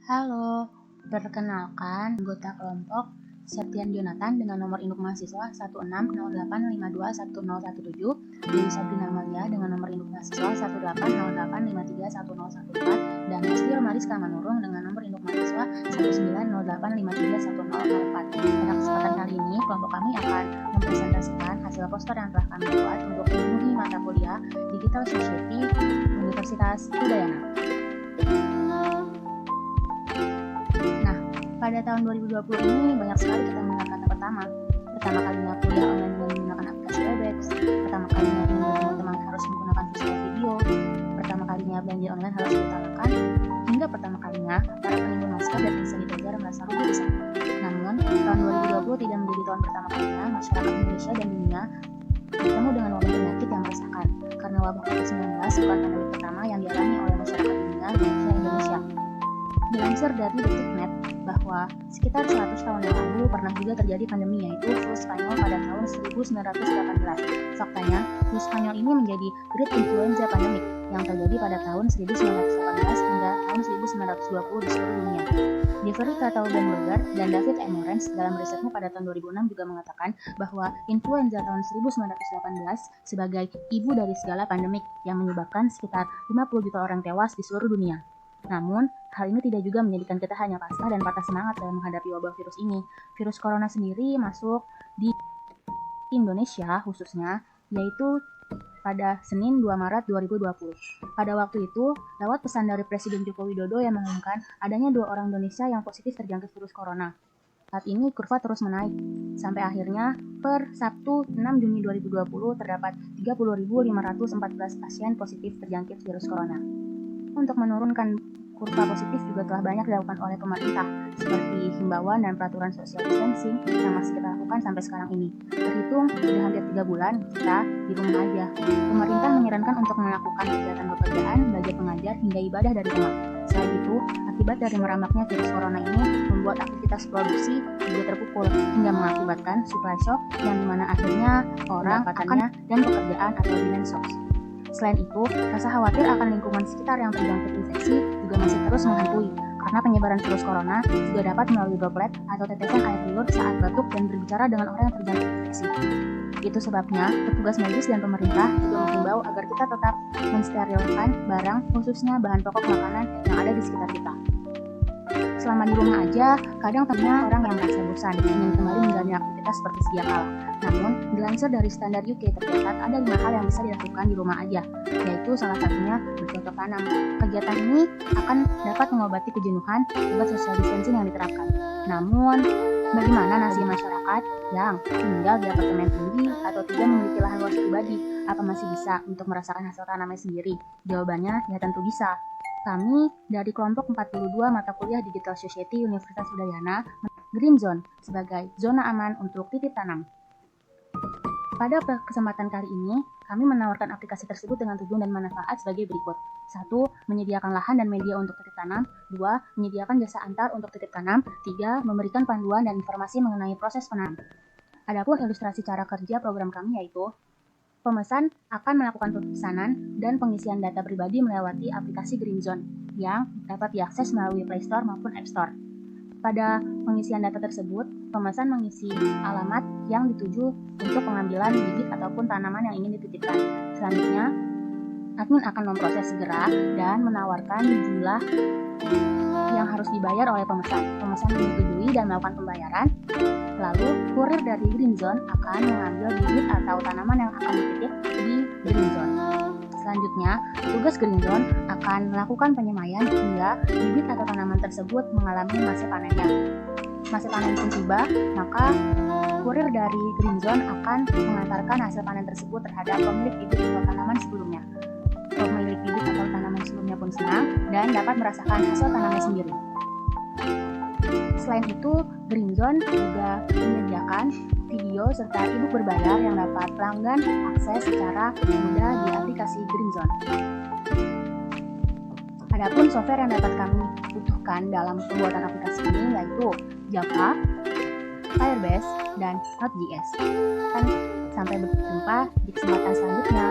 Halo, perkenalkan anggota kelompok Septian Jonathan dengan nomor induk mahasiswa 1608521017, Dewi Sabrina Amalia dengan nomor induk mahasiswa 1808531014, dan Hesti Romariska Manurung dengan nomor induk mahasiswa 1908531004. Pada kesempatan kali ini, kelompok kami akan mempresentasikan hasil poster yang telah kami buat untuk memenuhi mata kuliah Digital Society Universitas Udayana. Pada tahun 2020 ini banyak sekali kita mendengar kata pertama kalinya kuliah online dengan menggunakan aplikasi Webex, pertama kalinya ingin bertemu teman harus menggunakan visual video, pertama kalinya belanja online harus diutamakan, hingga pertama kalinya para penimbun masker dan hand sanitizer merasa rugi di sana. Namun, tahun 2020 tidak menjadi tahun pertama kalinya masyarakat Indonesia dan dunia bertemu dengan wabah penyakit yang meresahkan, karena wabah COVID-19 bukan pandemi pertama yang dialami oleh masyarakat dunia khususnya Indonesia. Dilansir dari Detiknet bahwa sekitar 100 tahun yang lalu pernah juga terjadi pandemi, yaitu flu Spanyol pada tahun 1918. Faktanya, flu Spanyol ini menjadi Great Influenza Pandemic yang terjadi pada tahun 1918 hingga tahun 1920 di seluruh dunia. Jeffrey Kataubenberger dan David M. Morens dalam risetnya pada tahun 2006 juga mengatakan bahwa influenza tahun 1918 sebagai ibu dari segala pandemik yang menyebabkan sekitar 50 juta orang tewas di seluruh dunia. Namun, hal ini tidak juga menjadikan kita hanya pasrah dan patah semangat dalam menghadapi wabah virus ini. Virus corona sendiri masuk di Indonesia khususnya, yaitu pada Senin 2 Maret 2020. Pada waktu itu, lewat pesan dari Presiden Joko Widodo yang mengumumkan adanya 2 orang Indonesia yang positif terjangkit virus corona. Saat ini kurva terus menaik, sampai akhirnya per Sabtu 6 Juni 2020 terdapat 30.514 pasien positif terjangkit virus corona. Untuk menurunkan kurva positif juga telah banyak dilakukan oleh pemerintah, seperti himbauan dan peraturan social distancing yang masih kita lakukan sampai sekarang ini. Terhitung sudah hampir 3 bulan kita di rumah aja. Pemerintah menyarankan untuk melakukan kegiatan pekerjaan, belajar mengajar, hingga ibadah dari rumah. Selain itu, akibat dari merambaknya virus corona ini membuat aktivitas produksi juga terpukul hingga mengakibatkan supply shock yang dimana akhirnya orang pendapatannya dan pekerjaan atau demand shocks. Selain itu, rasa khawatir akan lingkungan sekitar yang terjangkit infeksi juga masih terus menghantui, karena penyebaran virus corona juga dapat melalui droplet atau tetesan air liur saat batuk dan berbicara dengan orang yang terjangkit infeksi. Itu sebabnya, petugas medis dan pemerintah juga menghimbau agar kita tetap mensterilkan barang, khususnya bahan pokok makanan yang ada di sekitar kita. Selama di rumah aja, kadang ternyata orang yang merasa bosan ingin kembali menjalani aktivitas seperti sedia kala. Namun, dilansir dari standar UK tercatat ada 5 hal yang bisa dilakukan di rumah aja, yaitu salah satunya bercocok tanam. Kegiatan ini akan dapat mengobati kejenuhan akibat social distancing yang diterapkan. Namun, bagaimana nasib masyarakat yang tinggal di apartemen tinggi atau tidak memiliki lahan luas pribadi? Apa masih bisa untuk merasakan hasil tanamnya sendiri? Jawabannya ya tentu bisa. Kami dari kelompok 42 mata kuliah Digital Society Universitas Udayana Green Zone sebagai zona aman untuk titip tanam. Pada kesempatan kali ini, kami menawarkan aplikasi tersebut dengan tujuan dan manfaat sebagai berikut. 1. Menyediakan lahan dan media untuk titip tanam. 2. Menyediakan jasa antar untuk titip tanam. 3. Memberikan panduan dan informasi mengenai proses penanam. Adapun ilustrasi cara kerja program kami yaitu pemesan akan melakukan pemesanan dan pengisian data pribadi melewati aplikasi Green Zone yang dapat diakses melalui Play Store maupun App Store. Pada pengisian data tersebut, pemesan mengisi alamat yang dituju untuk pengambilan bibit ataupun tanaman yang ingin dititipkan. Selanjutnya, admin akan memproses segera dan menawarkan jumlah yang harus dibayar oleh pemesan. Pemesan menyetujui dan melakukan pembayaran. Lalu, kurir dari Green Zone akan mengambil bibit atau tanaman yang akan dititip di Green Zone. Selanjutnya, petugas Green Zone akan melakukan penyemaian hingga bibit atau tanaman tersebut mengalami masa panennya. Masa panen pun tiba, maka kurir dari Green Zone akan mengantarkan hasil panen tersebut terhadap pemilik bibit atau tanaman sebelumnya. Pemilik bibit atau tanaman sebelumnya pun senang dan dapat merasakan hasil tanamnya sendiri. Selain itu, Green Zone juga menyediakan video serta e-book berbayar yang dapat pelanggan akses secara mudah di aplikasi Green Zone. Adapun software yang dapat kami butuhkan dalam pembuatan aplikasi ini yaitu Java, Firebase, dan Node.js. Sampai berjumpa di kesempatan selanjutnya.